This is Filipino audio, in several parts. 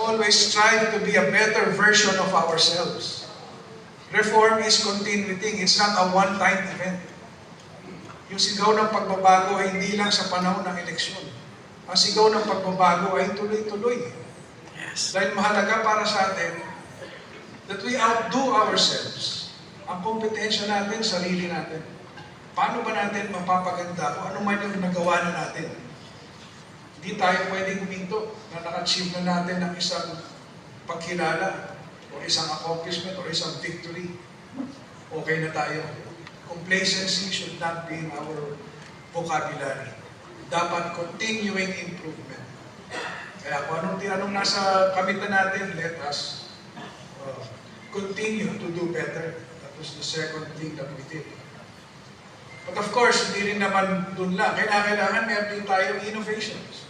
always strive to be a better version of ourselves. Reform is continuing. It's not a one-time event. Yung sigaw ng pagbabago ay hindi lang sa panahon ng eleksyon. Ang sigaw ng pagbabago ay tuloy-tuloy. Yes. Dahil mahalaga para sa atin that we outdo ourselves. Ang kompetensya natin, sarili natin. Paano ba natin mapapaganda kung ano man yung nagawa na natin? Hindi tayo pwedeng huminto na naka-achieve na natin ng isang pagkilala o isang accomplishment o isang victory. Okay na tayo. Complacency should not be in our vocabulary. Dapat continuing improvement. Kaya kung anong nasa kamitan natin, let us continue to do better. That was the second thing that we did. But of course, hindi rin naman dun lang. Kailangan meron din tayong innovations.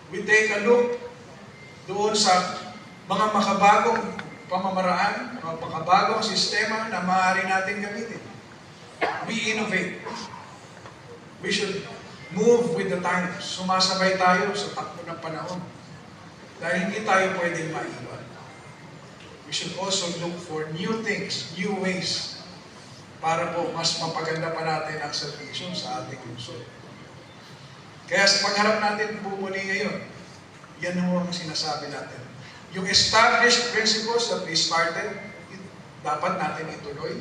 We take a look doon sa mga makabagong pamamaraan, mga makabagong sistema na maaari natin gamitin. We innovate. We should move with the times. Sumasabay tayo sa takbo ng panahon. Dahil hindi tayo pwedeng maiwan. We should also look for new things, new ways, para po mas mapaganda pa natin ang serbisyo sa ating lungsod. Kaya sa pagharap natin bumuli ngayon, yan ho ang sinasabi natin. Yung established principles that we started, dapat natin ituloy.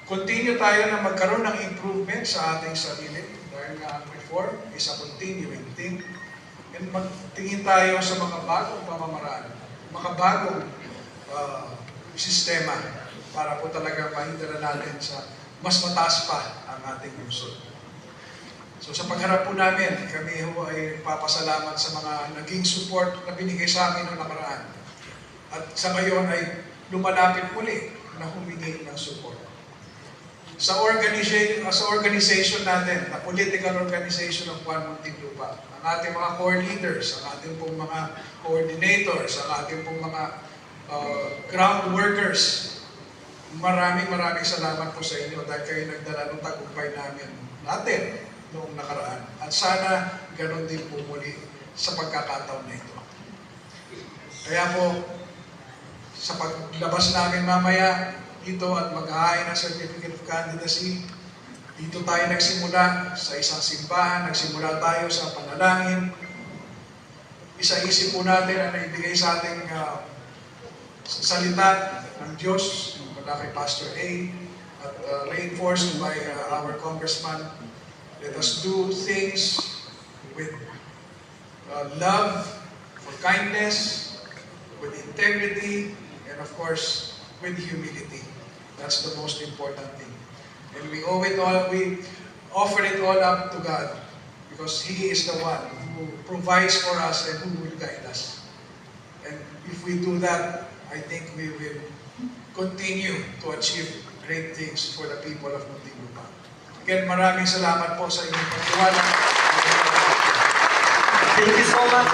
Continue tayo na magkaroon ng improvement sa ating sarili dahil nga ang reform is a continuing thing. And magtingin tayo sa mga bagong pamamaraan, mga bagong sistema para po talaga mahindara natin sa mas mataas pa ang ating lungsod. So sa pagharap po namin, kami ho ay papasalamat sa mga naging support na binigay sa amin noong nakaraan. At sa ngayon ay lumalapit muli na humingi ng support. Sa organization natin, na political organization ng Juan Muntinlupa, ang ating mga core leaders, ang ating pong mga coordinators, ang ating pong mga ground workers, maraming salamat po sa inyo dahil kayo nagdala ng tagumpay natin noong nakaraan. At sana ganon din po muli sa pagkakataon na ito. Kaya po, sa paglabas namin mamaya dito at mag-ahain ng Certificate of Candidacy, dito tayo nagsimula sa isang simbahan, nagsimula tayo sa panalangin. Isa-isip po natin ang naibigay sa ating salita ng Diyos, mula kay Pastor A, at reinforced by our Congressman. Let us do things with love, for kindness, with integrity, and of course, with humility. That's the most important thing. And we owe it all, we offer it all up to God because He is the one who provides for us and who will guide us. And if we do that, I think we will continue to achieve great things for the people of Muntinlupa. Again, maraming salamat po sa inyong pagtiwala. Thank you so much.